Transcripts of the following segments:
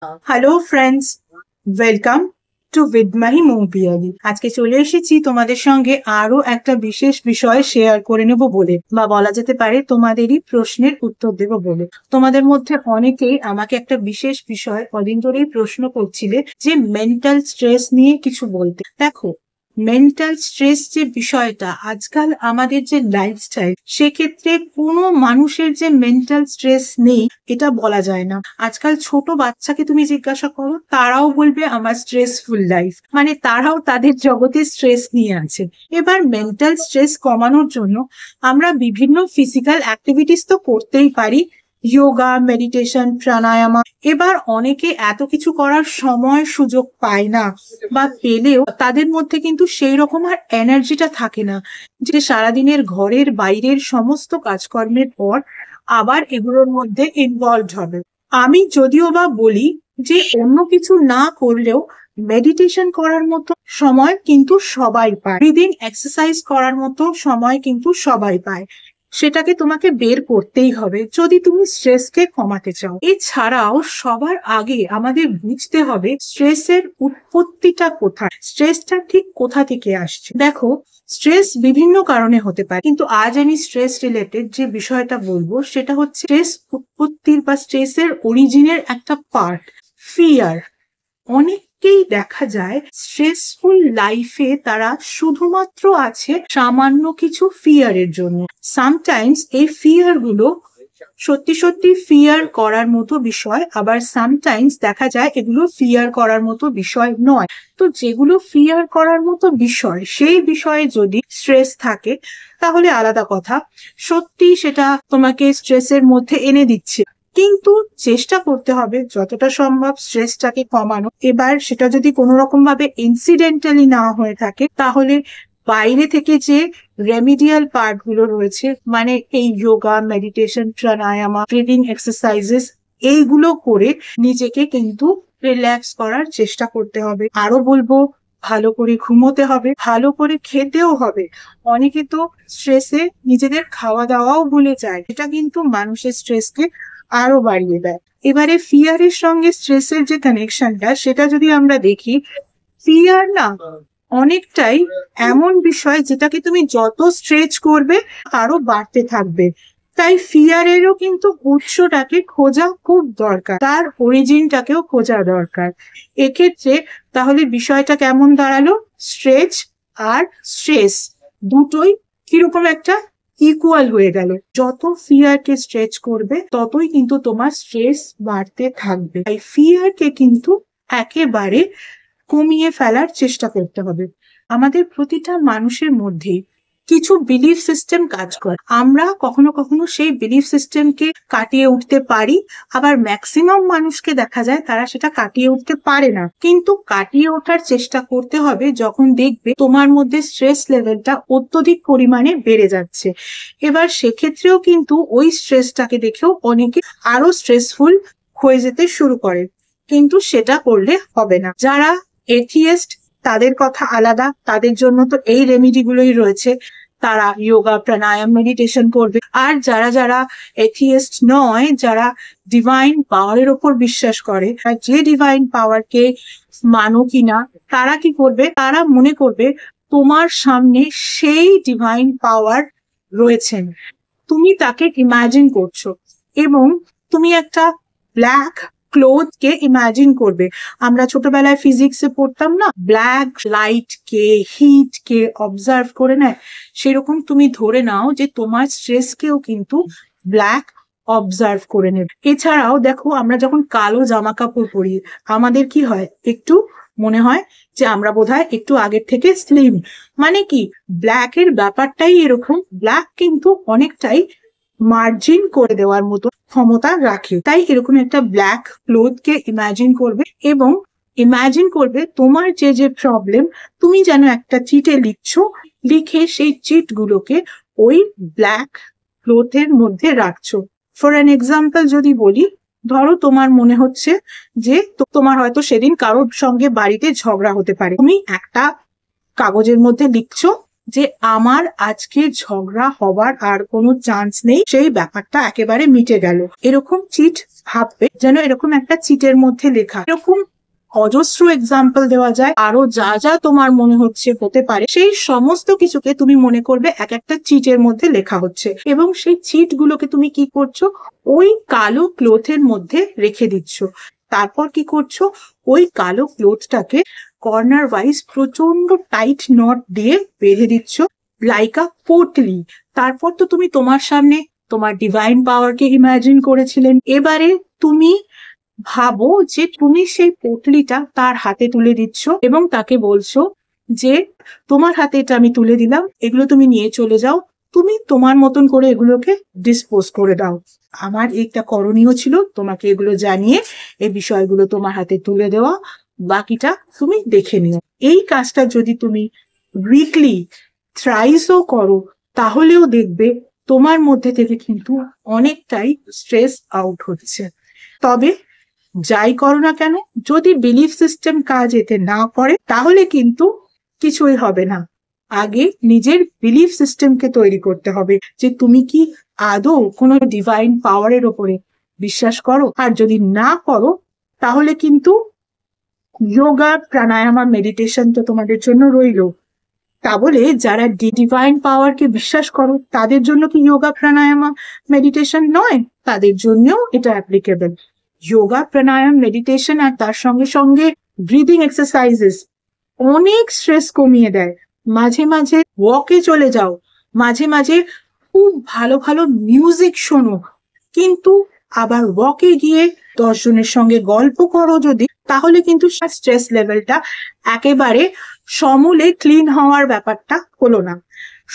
Hello friends, welcome to with মুভিয়ালি। আজকে চলে এসেছি তোমাদের সঙ্গে আরো একটা বিশেষ বিষয় শেয়ার করে নেব বলে, বা বলা যেতে পারে তোমাদেরই প্রশ্নের উত্তর দেব বলে। তোমাদের মধ্যে অনেকেই আমাকে একটা বিশেষ বিষয় কদিন ধরেই প্রশ্ন করছিলে যে মেন্টাল স্ট্রেস নিয়ে কিছু বলতে। দেখো, মেন্টাল স্ট্রেস যে বিষয়টা আজকাল আমাদের যে লাইফস্টাইল, সেক্ষেত্রে কোনো মানুষের যে মেন্টাল স্ট্রেস নেই এটা বলা যায় না। আজকাল ছোট বাচ্চাকে তুমি জিজ্ঞাসা করো, তারাও বলবে আমার স্ট্রেসফুল লাইফ, মানে তারাও তাদের জগতে স্ট্রেস নিয়ে আছে। এবার মেন্টাল স্ট্রেস কমানোর জন্য আমরা বিভিন্ন ফিজিক্যাল অ্যাক্টিভিটিস তো করতেই পারি, যোগা, মেডিটেশন, প্রাণায়ামা। এবার অনেকে এত কিছু করার সময় সুযোগ পায় না, বা পেলেও তাদের মধ্যে কিন্তু সেই রকম আর এনার্জিটা থাকে না যে সারাদিনের ঘরের বাইরের সমস্ত কাজকর্মের পর আবার এগুলোর মধ্যে ইনভলভ হবে। আমি যদিও বা বলি যে অন্য কিছু না করলেও মেডিটেশন করার মতো সময় কিন্তু সবাই পায়, ব্রিদিং এক্সারসাইজ করার মতো সময় কিন্তু সবাই পায়। সেটাকে তোমাকে বের করতেই হবে যদি তুমি স্ট্রেসকে কমাতে চাও। এছাড়াও সবার আগে আমাদের বুঝতে হবে স্ট্রেসের উৎপত্তিটা কোথায়, স্ট্রেসটা ঠিক কোথা থেকে আসছে। দেখো, স্ট্রেস বিভিন্ন কারণে হতে পারে, কিন্তু আজ আমি স্ট্রেস রিলেটেড যে বিষয়টা বলবো সেটা হচ্ছে স্ট্রেস উৎপত্তির বা স্ট্রেসের অরিজিনের একটা পার্ট, ফিয়ার। অনেককেই দেখা যায় স্ট্রেসফুল লাইফে তারা শুধুমাত্র আছে সামান্য কিছু ফিয়ারের জন্য। সামটাইমস এই ফিয়ার গুলো সত্যি সত্যি ফিয়ার করার মতো বিষয়, আবার সামটাইমস দেখা যায় এগুলো ফিয়ার করার মতো বিষয় নয়। তো যেগুলো ফিয়ার করার মতো বিষয়, সেই বিষয়ে যদি স্ট্রেস থাকে তাহলে আলাদা কথা, সত্যি সেটা তোমাকে স্ট্রেসের মধ্যে এনে দিচ্ছে। কিন্তু চেষ্টা করতে হবে যতটা সম্ভব স্ট্রেসটাকে কমানো। এবার সেটা যদি কোনো রকম ভাবে ইনসিডেন্টালি না হয়ে থাকে, তাহলে বাইরে থেকে যে রেমিডিয়াল পার্ট গুলো রয়েছে, মানে এই যোগা, মেডিটেশন, প্রাণায়ামা, ব্রিদিং এক্সারসাইজেস, এইগুলো করে নিজেকে কিন্তু রিল্যাক্স করার চেষ্টা করতে হবে। আরো বলবো, ভালো করে ঘুমোতে হবে, ভালো করে খেতেও হবে। অনেকে তো স্ট্রেসে নিজেদের খাওয়া দাওয়াও ভুলে যায়, এটা কিন্তু মানুষের স্ট্রেসকে আরো বাড়িয়ে দেয়। এবারে ফিয়ারের সঙ্গে স্ট্রেসের যে কানেকশনটা, সেটা যদি আমরা দেখি, ফিয়ার না অনেকটাই এমন বিষয় যেটাকে তুমি যত স্ট্রেচ করবে আরো বাড়তে থাকবে। তাই ফিয়ারেরও কিন্তু উৎসটাকে খোঁজা খুব দরকার, তার অরিজিনটাকেও খোঁজা দরকার। এক্ষেত্রে তাহলে বিষয়টা কেমন দাঁড়ালো, স্ট্রেচ আর স্ট্রেস দুটোই কিরকম একটা ইকুয়াল হয়ে গেল। যত ফিয়ারকে স্ট্রেচ করবে ততই কিন্তু তোমার স্ট্রেস বাড়তে থাকবে। তাই ফিয়ারকে কিন্তু একেবারে কমিয়ে ফেলার চেষ্টা করতে হবে। আমাদের প্রতিটা মানুষের মধ্যে কিছু বিলিফ সিস্টেম কাজ করে, আমরা কখনো কখনো সেই বিলিফ সিস্টেমকে কাটিয়ে উঠতে পারি, আবার ম্যাক্সিমাম মানুষকে দেখা যায় তারা সেটা কাটিয়ে উঠতে পারে না। কিন্তু কাটিয়ে ওঠার চেষ্টা করতে হবে যখন দেখবে তোমার মধ্যে স্ট্রেস লেভেলটা অত্যধিক পরিমাণে বেড়ে যাচ্ছে। এবার সেক্ষেত্রেও কিন্তু ওই স্ট্রেসটাকে দেখেও অনেকে আরো স্ট্রেসফুল হয়ে যেতে শুরু করে, কিন্তু সেটা করলে হবে না। যারা এথিয়েস্ট তাদের কথা আলাদা, তাদের জন্য তো এই রেমিডি গুলোই রয়েছে, তারা যোগা, প্রাণায়াম, মেডিটেশন করবে। আর যারা যারা এথিয়েস্ট নয়, যারা ডিভাইন পাওয়ারের ওপর বিশ্বাস করে, আর যে ডিভাইন পাওয়ারকে মানো কিনা, তারা কি করবে, তারা মনে করবে তোমার সামনে সেই ডিভাইন পাওয়ার রয়েছেন, তুমি তাকে ইমাজিন করছো, এবং তুমি একটা ব্ল্যাক ক্লোথ কে ইমাজিন করবে। আমরা ছোটবেলায় ফিজিক্সে পড়তাম না, ব্ল্যাক লাইট কে, হিট কে অবজার্ভ করে নেয়, সেরকম তুমি ধরে নাও যে তোমার স্ট্রেস কেও কিন্তু ব্ল্যাক অবজার্ভ করে নেবে। এছাড়াও দেখো, আমরা যখন কালো জামা কাপড় পরি, আমাদের কি হয়, একটু মনে হয় যে আমরা বোধহয় একটু আগের থেকে স্লিম। মানে কি, ব্ল্যাক এর ব্যাপারটাই এরকম, ব্ল্যাক কিন্তু অনেকটাই মার্জিন করে দেওয়ার মতো ক্ষমতা রাখে। তাই এরকম একটা ব্ল্যাক ক্লোথ কে ইমাজিন করবে, এবং ইমাজিন করবে তোমার যে যে প্রবলেম, তুমি যেন একটা চিটে লিখছো, লিখে সেই চিট গুলোকে ওই ব্ল্যাক ক্লোথের মধ্যে রাখছো। ফর অ্যান এক্সাম্পল যদি বলি, ধরো তোমার মনে হচ্ছে যে তোমার হয়তো সেদিন কারোর সঙ্গে বাড়িতে ঝগড়া হতে পারে, তুমি একটা কাগজের মধ্যে লিখছো যে আমার আজকে ঝগড়া হওয়ার আর কোনো চান্স নেই, সেই ব্যাপারটা একেবারে মিটে গেল, এরকম চিট ভাববে যেন এরকম একটা চিটের মধ্যে লেখা। এরকম অজস্র এক্সাম্পল দেওয়া যায়, আরো যা যা তোমার মনে হচ্ছে হতে পারে সেই সমস্ত কিছুকে তুমি মনে করবে এক একটা চিটের মধ্যে লেখা হচ্ছে, এবং সেই চিট গুলোকে তুমি কি করছো, ওই কালো ক্লোথের মধ্যে রেখে দিচ্ছ। তারপর কি করছো, ওই কালো ক্লোথটাকে কর্নার ওয়াইজ প্রচন্ড টাইট নট দিয়ে বেঁধে দিচ্ছ লাইক আ পোটলি। তারপর তো তুমি তোমার সামনে তোমার ডিভাইন পাওয়ারকে ইমাজিন করেছিলেন। এবারে তুমি ভাবো যে তুমি সেই পোটলিটা তার হাতে তুলে দিচ্ছ এবং তাকে বলছো যে তোমার হাতে এটা আমি তুলে দিলাম, এগুলো তুমি নিয়ে চলে যাও, তুমি তোমার মতন করে এগুলোকে ডিসপোজ করে দাও। আমার একটা করণীয় ছিল তোমাকে এগুলো জানিয়ে এই বিষয়গুলো তোমার হাতে তুলে দেওয়া, বাকিটা তুমি দেখে নিও। এই কাজটা যদি তুমি উইকলি থ্রাইসও করো তাহলেও দেখবে তোমার মধ্যে থেকে কিন্তু অনেকটাই স্ট্রেস আউট হচ্ছে। তবে যাই করো না কেন, যদি বিলিফ সিস্টেম কাজ এতে না করে তাহলে কিন্তু কিছুই হবে না। আগে নিজের বিলিফ সিস্টেমকে তৈরি করতে হবে যে তুমি কি আদৌ কোনো ডিভাইন পাওয়ারের ওপরে বিশ্বাস করো। আর যদি না করো তাহলে কিন্তু যোগা, প্রাণায়াম আর মেডিটেশন তো তোমাদের জন্য রইল। তা বলে যারা ডিভাইন পাওয়ারকে বিশ্বাস করো তাদের জন্য কি যোগা, প্রাণায়াম, মেডিটেশন নয়? তাদের জন্যও এটা অ্যাপ্লিকেবল। যোগা, প্রাণায়াম, মেডিটেশন আর তার সঙ্গে সঙ্গে ব্রিদিং এক্সারসাইজেস অনেক স্ট্রেস কমিয়ে দেয়। মাঝে মাঝে ওয়াকে চলে যাও, মাঝে মাঝে খুব ভালো ভালো মিউজিক শোনো, কিন্তু আবার ওয়াকে গিয়ে 10 জনের সঙ্গে গল্প করো যদি, তাহলে কিন্তু স্ট্রেস লেভেলটা একেবারে সমূলে ক্লিন হওয়ার ব্যাপারটা হলো না।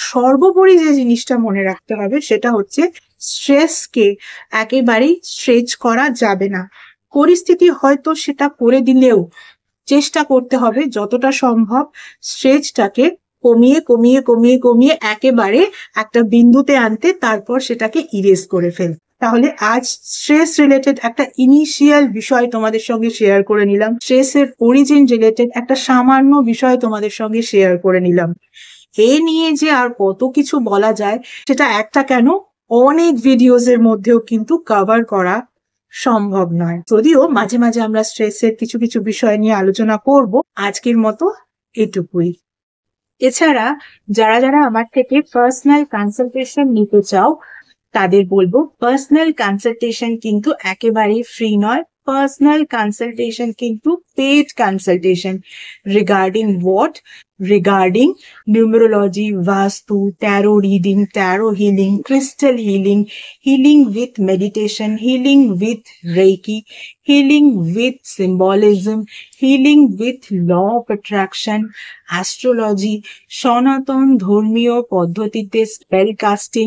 সর্বোপরি যে জিনিসটা মনে রাখতে হবে সেটা হচ্ছে স্ট্রেসকে একেবারেই স্ট্রেচ করা যাবে না। পরিস্থিতি হয়তো সেটা করে দিলেও চেষ্টা করতে হবে যতটা সম্ভব স্ট্রেচটাকে কমিয়ে কমিয়ে কমিয়ে কমিয়ে একেবারে একটা বিন্দুতে আনতে, তারপর সেটাকে ইরেজ করে ফেল। তাহলে আজ স্ট্রেস রিলেটেড একটা ইনিশিয়াল বিষয় তোমাদের সঙ্গে শেয়ার করে নিলাম, স্ট্রেসের অরিজিন রিলেটেড একটা সামান্য বিষয় তোমাদের সঙ্গে শেয়ার করে নিলাম। এ নিয়ে যে আর কত কিছু বলা যায় সেটা একটা কেন অনেক ভিডিওস এর মধ্যেও কিন্তু কভার করা সম্ভব নয়। যদিও মাঝে মাঝে আমরা স্ট্রেসের কিছু কিছু বিষয় নিয়ে আলোচনা করব। আজকের মতো এটুকুই। এছাড়া যারা যারা আমার থেকে পার্সোনাল কনসালটেশন নিতে চাও তাদের বলবো, পার্সোনাল কনসালটেশন কিন্তু একেবারেই ফ্রি নয়। পার্সোনাল কনসালটেশন কিন্তু paid consultation. Regarding what? Regarding numerology, vastu, tarot reading, tarot healing, crystal healing, healing with meditation, healing with reiki, healing with symbolism, healing with law of attraction, astrology, সনাতন ধর্মীয় পদ্ধতিতে spell casting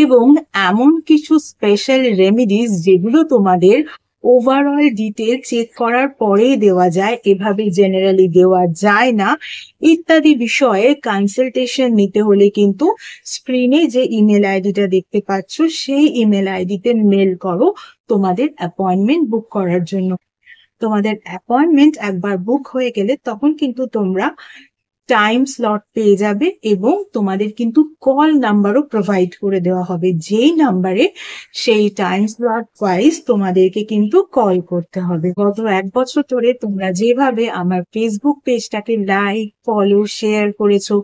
এবং এমন কিছু special remedies যেগুলো তোমাদের overall detail check করার পরেই দেওয়া যায়, এভাবে জেনারেলি দেওয়া যায় না, ইত্যাদি বিষয়ে কনসালটেশন নিতে হলে কিন্তু স্ক্রিনে যে ইমেল আইডিটা দেখতে পাচ্ছ সেই ইমেল আইডিতে মেল করো তোমাদের অ্যাপয়েন্টমেন্ট বুক করার জন্য। তোমাদের অ্যাপয়েন্টমেন্ট একবার বুক হয়ে গেলে তখন কিন্তু তোমরা টাইম স্লট পেয়ে যাবে এবং তোমাদের কিন্তু কল নাম্বারও প্রোভাইড করে দেওয়া হবে, যেই নাম্বারে সেই টাইম স্লট ওয়াইজ তোমাদেরকে কিন্তু কল করতে হবে। গত 1 বছর ধরে তোমরা যেভাবে আমার ফেসবুক পেজটাকে লাইক, ফলো, শেয়ার করেছো,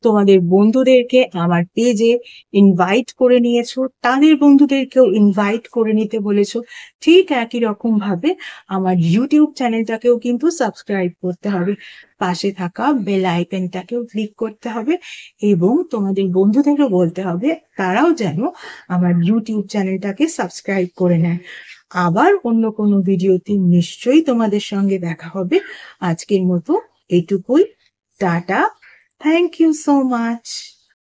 তোমাদের বন্ধুদেরকে আমার পেজে ইনভাইট করে নিয়েছো, তাদের বন্ধুদেরকেও ইনভাইট করে নিতে বলেছো, ঠিক একই রকম ভাবে আমার ইউটিউব চ্যানেলটাকেও কিন্তু সাবস্ক্রাইব করতে হবে, পাশে থাকা বেল আইকনটাকেও ক্লিক করতে হবে এবং তোমাদের বন্ধুদেরও বলতে হবে তারাও যেন আমার ইউটিউব চ্যানেলটাকে সাবস্ক্রাইব করে নেয়। আবার অন্য কোনো ভিডিওতে নিশ্চয়ই তোমাদের সঙ্গে দেখা হবে। আজকের মতো এটুকুই। Ta-ta. Thank you so much.